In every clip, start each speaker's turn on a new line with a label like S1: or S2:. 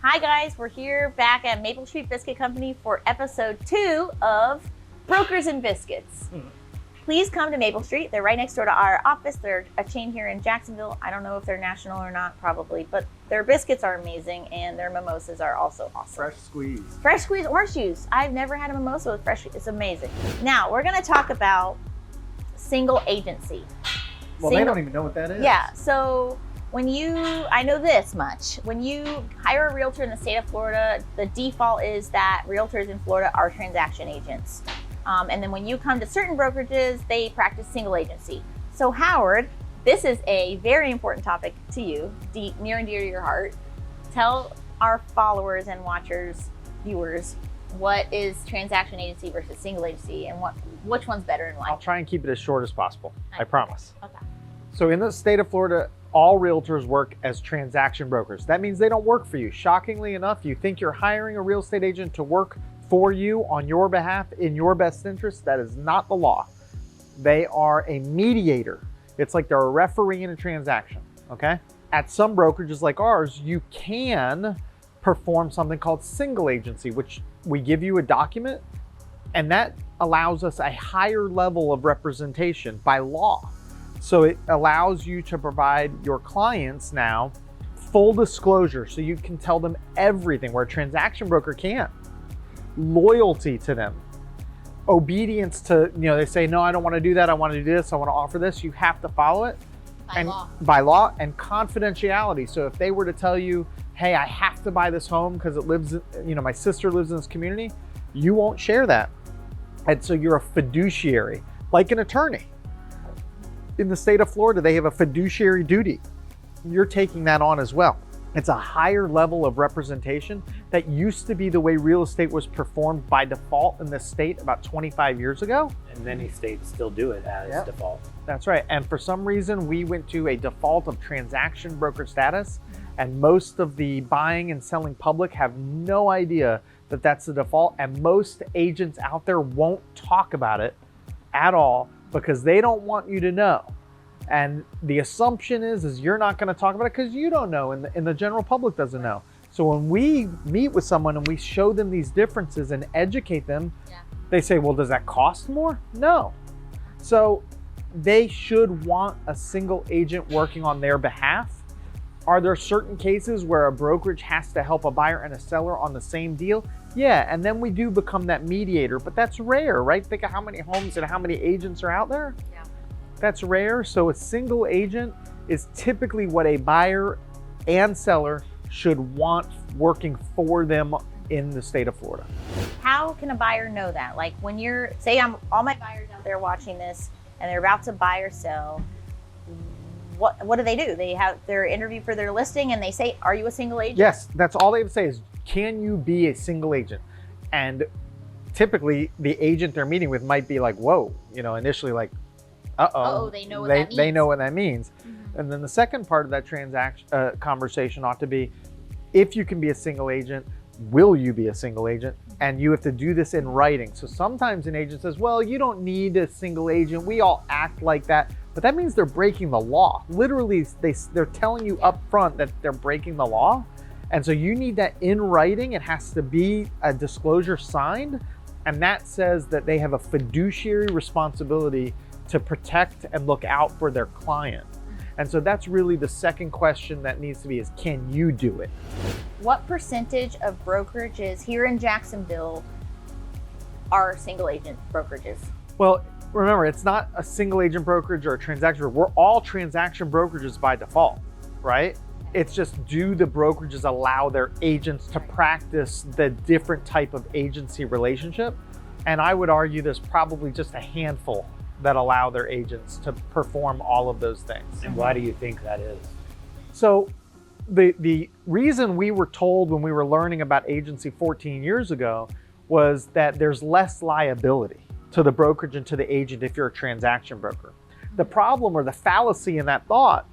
S1: Hi guys, we're here back at Maple Street Biscuit Company for episode 2 of Brokers and Biscuits. Please come to Maple Street. They're right next door to our office. They're a chain here in Jacksonville. I don't know if they're national or not, probably, but their biscuits are amazing and their mimosas are also awesome.
S2: Fresh squeeze.
S1: Fresh squeezed orange juice. I've never had a mimosa with fresh. It's amazing. Now we're going to talk about single agency.
S2: They don't even know what that is.
S1: Yeah. So I know this much. When you hire a realtor in the state of Florida, the default is that realtors in Florida are transaction agents. And then when you come to certain brokerages, they practice single agency. So Howard, this is a very important topic to you, near and dear to your heart. Tell our followers and watchers, viewers, what is transaction agency versus single agency and which one's better and why?
S2: I'll try and keep it as short as possible. I promise.
S1: Okay.
S2: So in the state of Florida, all realtors work as transaction brokers. That means they don't work for you. Shockingly enough, you think you're hiring a real estate agent to work for you on your behalf in your best interest. That is not the law. They are a mediator. It's like they're a referee in a transaction, okay? At some brokerages like ours, you can perform something called single agency, which we give you a document, and that allows us a higher level of representation by law. So it allows you to provide your clients now full disclosure, so you can tell them everything where a transaction broker can't. Loyalty to them, obedience to, they say, no, I don't want to do that. I want to do this. I want to offer this. You have to follow it by law, and confidentiality. So if they were to tell you, hey, I have to buy this home because it lives, my sister lives in this community, you won't share that. And so you're a fiduciary, like an attorney. In the state of Florida, they have a fiduciary duty. You're taking that on as well. It's a higher level of representation that used to be the way real estate was performed by default in this state about 25 years ago.
S3: And many states still do it as default.
S2: That's right. And for some reason, we went to a default of transaction broker status, and most of the buying and selling public have no idea that that's the default. And most agents out there won't talk about it at all because they don't want you to know. And the assumption is you're not going to talk about it because you don't know, and the general public doesn't know. So when we meet with someone and we show them these differences and educate them, they say, well, does that cost more? No. So they should want a single agent working on their behalf. Are there certain cases where a brokerage has to help a buyer and a seller on the same deal? Yeah, and then we do become that mediator, but that's rare, right? Think of how many homes and how many agents are out there. Yeah. That's rare. So a single agent is typically what a buyer and seller should want working for them in the state of Florida.
S1: How can a buyer know that? Like when all my buyers out there watching this and they're about to buy or sell, what do? They have their interview for their listing and they say, are you a single agent?
S2: Yes, that's all they have to say is, can you be a single agent? And typically the agent they're meeting with might be like, whoa, initially like,
S1: they know what that means.
S2: They know what that means. Mm-hmm. And then the second part of that transaction conversation ought to be, if you can be a single agent, will you be a single agent? And you have to do this in writing. So sometimes an agent says, well, you don't need a single agent. We all act like that. But that means they're breaking the law. Literally, they're telling you up front that they're breaking the law. And so you need that in writing. It has to be a disclosure signed. And that says that they have a fiduciary responsibility to protect and look out for their client. And so that's really the second question that needs to be is, can you do it?
S1: What percentage of brokerages here in Jacksonville are single agent brokerages?
S2: Well, remember, it's not a single agent brokerage or a transaction. We're all transaction brokerages by default, right? It's just, do the brokerages allow their agents to practice the different type of agency relationship? And I would argue there's probably just a handful that allow their agents to perform all of those things.
S3: And why do you think that is?
S2: So the reason we were told when we were learning about agency 14 years ago was that there's less liability to the brokerage and to the agent if you're a transaction broker. The problem, or the fallacy in that thought,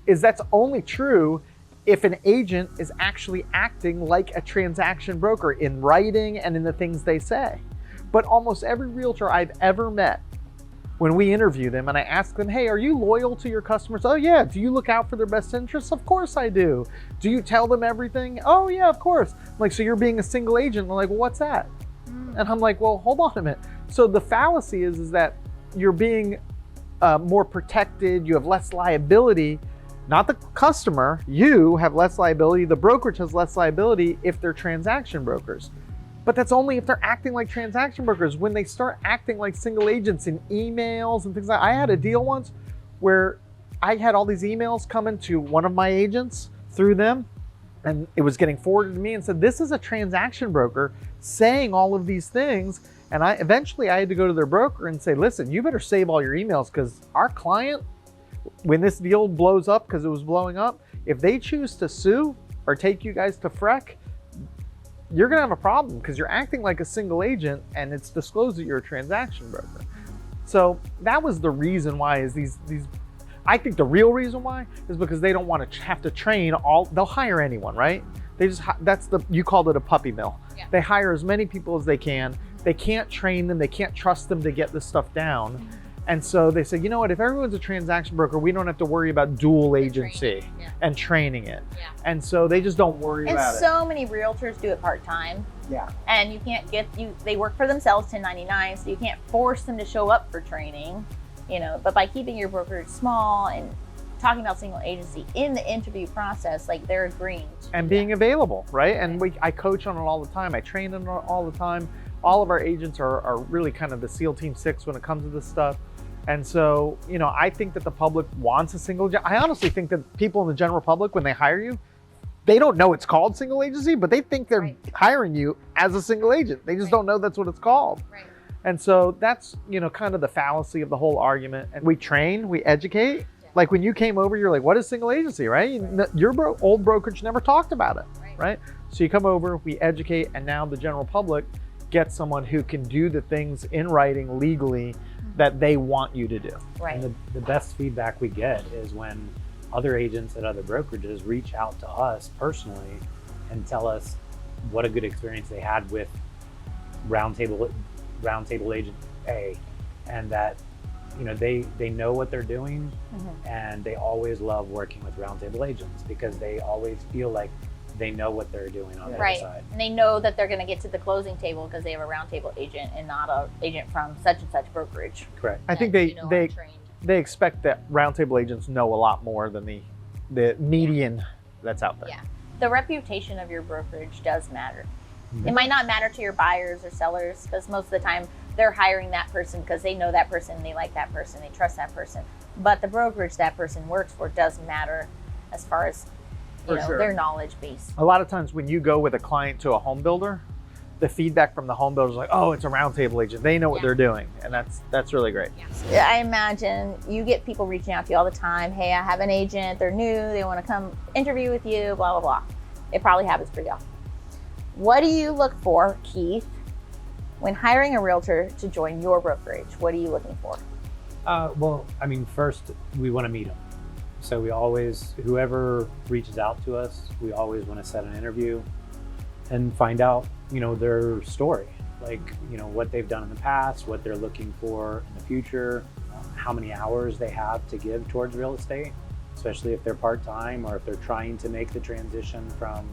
S2: is that's only true if an agent is actually acting like a transaction broker in writing and in the things they say. But almost every realtor I've ever met when we interview them and I ask them, hey, are you loyal to your customers? Oh yeah. Do you look out for their best interests? Of course I do. Do you tell them everything? Oh yeah, of course. I'm like, so you're being a single agent? And they're like, well, what's that? And I'm like, well, hold on a minute. So the fallacy is that you're being more protected, you have less liability. Not the customer, you have less liability, the brokerage has less liability if they're transaction brokers. But that's only if they're acting like transaction brokers. When they start acting like single agents in emails and things like that. I had a deal once where I had all these emails coming to one of my agents through them, and it was getting forwarded to me and said, this is a transaction broker saying all of these things. And eventually I had to go to their broker and say, listen, you better save all your emails, because our client, when this deal blows up, because it was blowing up, if they choose to sue or take you guys to FREC, you're gonna have a problem, because you're acting like a single agent and it's disclosed that you're a transaction broker. So that was the reason why is these I think the real reason why is because they don't want to have to train they'll hire anyone, right? They just, you called it a puppy mill. Yeah. They hire as many people as they can. They can't train them. They can't trust them to get this stuff down. And so they say, you know what, if everyone's a transaction broker, we don't have to worry about dual agency and training it. Yeah. And so they just don't worry about it.
S1: And so many realtors do it part-time.
S2: Yeah.
S1: And you can't they work for themselves 1099, so you can't force them to show up for training, but by keeping your brokerage small and talking about single agency in the interview process, like they're agreeing.
S2: And being available, right? And I coach on it all the time. I train on it all the time. All of our agents are really kind of the SEAL Team 6 when it comes to this stuff. And so, I think that the public wants a single agent. I honestly think that people in the general public, when they hire you, they don't know it's called single agency, but they think they're hiring you as a single agent. They just don't know that's what it's called. Right. And so that's, kind of the fallacy of the whole argument. And we train, we educate. Yeah. Like when you came over, you're like, what is single agency, right? Your old brokerage never talked about it, right? So you come over, we educate, and now the general public gets someone who can do the things in writing legally that they want you to do.
S3: Right. And the best feedback we get is when other agents at other brokerages reach out to us personally and tell us what a good experience they had with Round Table Agent A, and that they know what they're doing, and they always love working with Round Table agents because they always feel like they know what they're doing on the other side.
S1: And they know that they're going to get to the closing table because they have a Round Table agent and not an agent from such and such brokerage.
S2: Correct. I think they expect that Round Table agents know a lot more than the median that's out there.
S1: Yeah. The reputation of your brokerage does matter. It might not matter to your buyers or sellers, because most of the time they're hiring that person because they know that person, they like that person, they trust that person. But the brokerage that person works for does matter as far as their knowledge base.
S2: A lot of times when you go with a client to a home builder, the feedback from the home builder is like, oh, it's a Round Table agent. They know what they're doing. And that's really great.
S1: Yeah. I imagine you get people reaching out to you all the time. Hey, I have an agent. They're new. They want to come interview with you, blah, blah, blah. It probably happens pretty often. What do you look for, Keith, when hiring a realtor to join your brokerage? What are you looking for?
S3: First, we want to meet them. So whoever reaches out to us, we always want to set an interview and find out, their story, like, what they've done in the past, what they're looking for in the future, how many hours they have to give towards real estate, especially if they're part-time or if they're trying to make the transition from,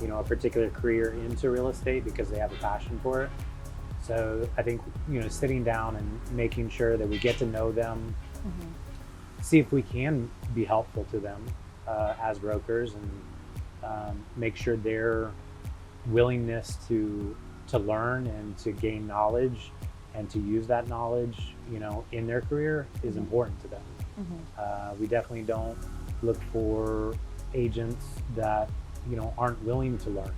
S3: a particular career into real estate because they have a passion for it. So I think, sitting down and making sure that we get to know them, see if we can be helpful to them as brokers, and make sure their willingness to learn and to gain knowledge and to use that knowledge, in their career is important to them. We definitely don't look for agents that, aren't willing to learn.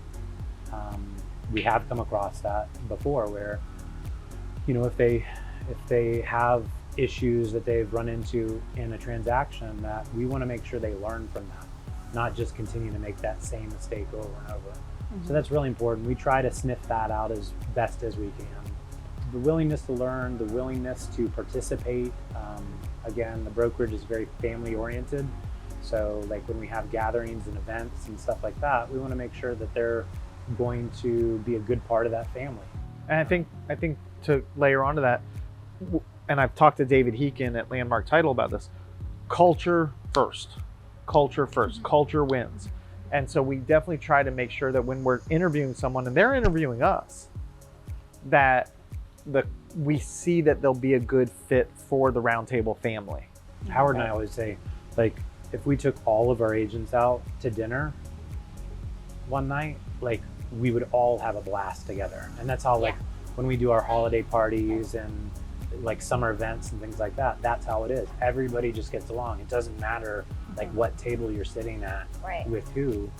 S3: We have come across that before where, if they have issues that they've run into in a transaction, that we want to make sure they learn from that, not just continue to make that same mistake over and over. So that's really important. We try to sniff that out as best as we can. The willingness to learn, the willingness to participate. Again, the brokerage is very family oriented. So like when we have gatherings and events and stuff like that, we want to make sure that they're going to be a good part of that family.
S2: And I think to layer onto that, and I've talked to David Heekin at Landmark Title about this, culture first. Culture first. Culture wins. And so we definitely try to make sure that when we're interviewing someone and they're interviewing us, that we see that they'll be a good fit for the Round Table family.
S3: Howard and I always say, like, if we took all of our agents out to dinner one night, like, we would all have a blast together. And that's how, like, when we do our holiday parties and like summer events and things like that, that's how it is. Everybody just gets along. It doesn't matter like what table you're sitting at with who,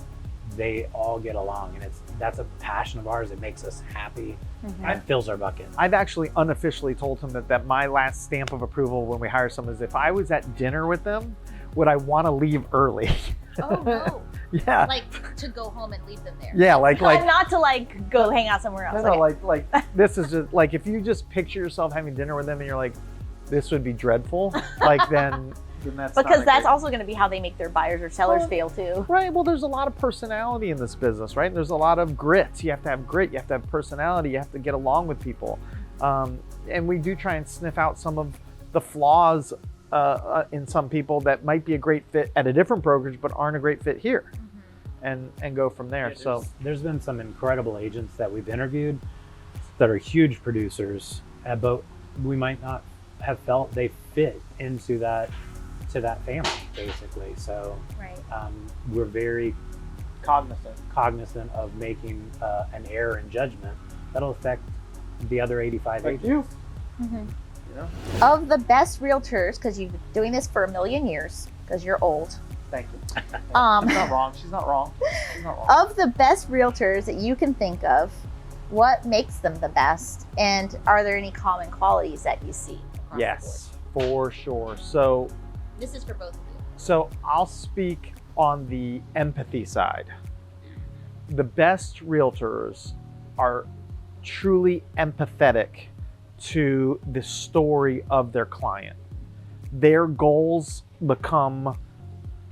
S3: they all get along. And that's a passion of ours. It makes us happy. It fills our bucket.
S2: I've actually unofficially told him that my last stamp of approval when we hire someone is if I was at dinner with them, would I want to leave early?
S1: Oh no.
S2: Yeah.
S1: Like to go home and leave them there.
S2: Yeah, like
S1: not to like go hang out somewhere else.
S2: No, like this is just like if you just picture yourself having dinner with them and you're like, this would be dreadful, like then that's
S1: because that's also going to be how they make their buyers or sellers feel too.
S2: Right. Well, there's a lot of personality in this business, right? There's a lot of grit. You have to have grit. You have to have personality. You have to get along with people, and we do try and sniff out some of the flaws in some people that might be a great fit at a different brokerage but aren't a great fit here, and go from there. So
S3: there's been some incredible agents that we've interviewed that are huge producers, but we might not have felt they fit into that family basically. So we're very cognizant of making an error in judgment that'll affect the other 85 agents.
S2: You.
S1: Of the best realtors, because you've been doing this for 1 million years, because you're old.
S2: Thank you. She's not wrong. She's not wrong.
S1: Of the best realtors that you can think of, what makes them the best? And are there any common qualities that you see?
S2: Yes, for sure. So
S1: this is for both of you.
S2: So I'll speak on the empathy side. The best realtors are truly empathetic to the story of their client. Their goals become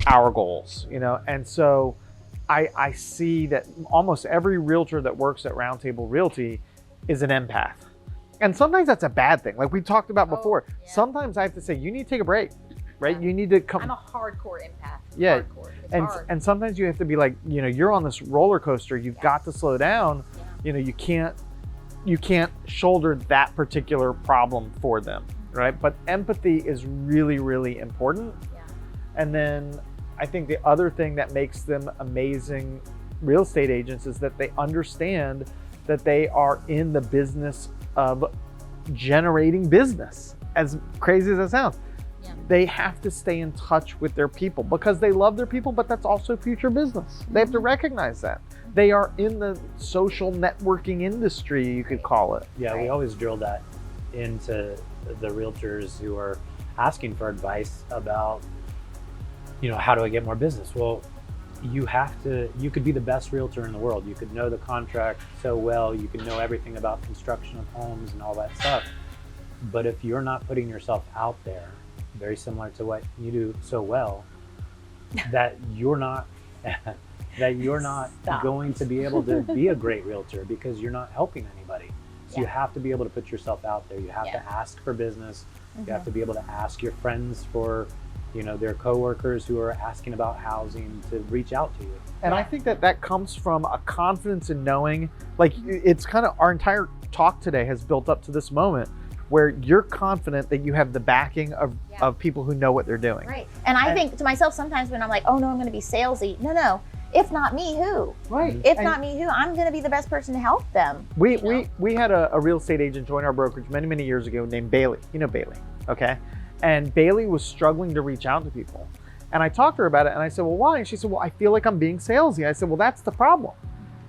S2: our goals, and so I see that almost every realtor that works at Round Table Realty is an empath. And sometimes that's a bad thing. Like we talked about before, sometimes I have to say, you need to take a break, right? You need to come.
S1: I'm a hardcore empath.
S2: Yeah.
S1: Hardcore.
S2: And sometimes you have to be like, you're on this roller coaster, you've got to slow down. You can't shoulder that particular problem for them, right? But empathy is really, really important. And then I think the other thing that makes them amazing real estate agents is that they understand that they are in the business of generating business, as crazy as that sounds. They have to stay in touch with their people because they love their people, but that's also future business. They have to recognize that. They are in the social networking industry, you could call it.
S3: Yeah, we always drill that into the realtors who are asking for advice about, how do I get more business? Well, you could be the best realtor in the world. You could know the contract so well, you could know everything about construction of homes and all that stuff. But if you're not putting yourself out there, very similar to what you do so well, that you're not going to be able to be a great realtor because you're not helping anybody. So you have to be able to put yourself out there. You have to ask for business. You have to be able to ask your friends for, their coworkers who are asking about housing to reach out to you.
S2: And I think that comes from a confidence in knowing, like it's kind of our entire talk today has built up to this moment where you're confident that you have the backing of people who know what they're doing.
S1: Right. And I think to myself sometimes when I'm like, oh no, I'm going to be salesy. No. If not me, who?
S2: Right.
S1: If not me, who? I'm going to be the best person to help them.
S2: We had a real estate agent join our brokerage many, many years ago named Bailey. You know Bailey, okay? And Bailey was struggling to reach out to people. And I talked to her about it and I said, well, why? And she said, well, I feel like I'm being salesy. I said, well, that's the problem.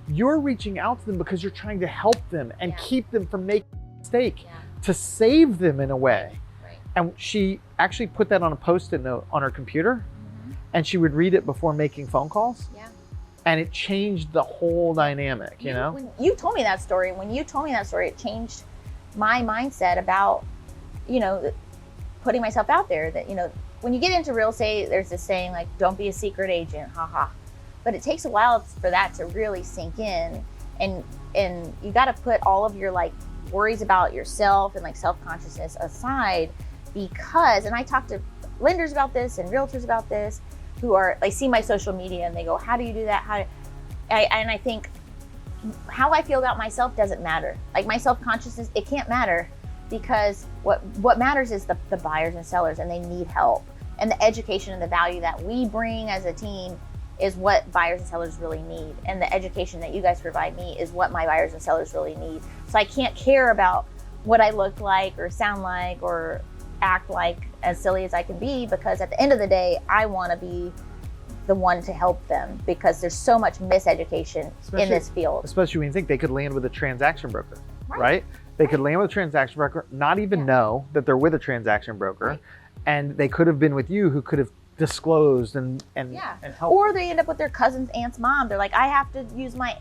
S2: You're reaching out to them because you're trying to help them and keep them from making a mistake, to save them in a way.
S1: Right.
S2: And she actually put that on a Post-it note on her computer and she would read it before making phone calls.
S1: Yeah.
S2: And it changed the whole dynamic,
S1: When you told me that story, it changed my mindset about, putting myself out there. That, when you get into real estate, there's this saying like, don't be a secret agent, haha. But it takes a while for that to really sink in. And you got to put all of your worries about yourself and like self-consciousness aside, because, and I talk to lenders about this and realtors about this, who are, they see my social media and they go, how do you do that? And I think how I feel about myself doesn't matter. Like my self-consciousness, it can't matter, because what matters is the buyers and sellers, and they need help. And the education and the value that we bring as a team is what buyers and sellers really need. And the education that you guys provide me is what my buyers and sellers really need. So I can't care about what I look like or sound like or act like, as silly as I can be, because at the end of the day, I want to be the one to help them, because there's so much miseducation in this field.
S2: Especially when you think they could land with a transaction broker, right? They could land with a transaction broker, not even know that they're with a transaction broker, and they could have been with you, who could have disclosed and helped.
S1: Or they end up with their cousin's aunt's mom. They're like, I have to use my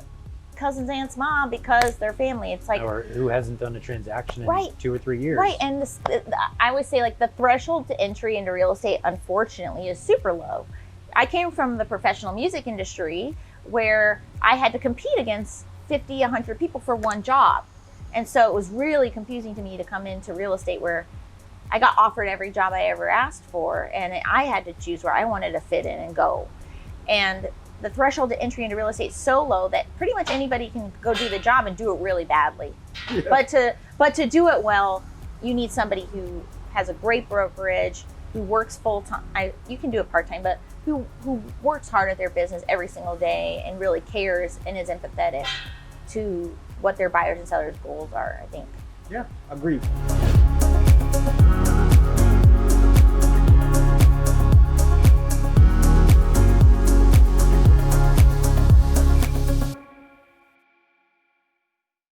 S1: cousin's aunt's mom because they're family. It's like,
S3: or who hasn't done a transaction in 2 or 3 years.
S1: Right, and I always say, like, the threshold to entry into real estate, unfortunately, is super low. I came from the professional music industry where I had to compete against 50, 100 people for one job. And so it was really confusing to me to come into real estate, where I got offered every job I ever asked for, and I had to choose where I wanted to fit in and go. And the threshold to entry into real estate is so low that pretty much anybody can go do the job and do it really badly. Yeah. But to do it well, you need somebody who has a great brokerage, who works full time. You can do it part time, but who works hard at their business every single day and really cares and is empathetic to what their buyers and sellers' goals are, I think.
S2: Yeah, agreed.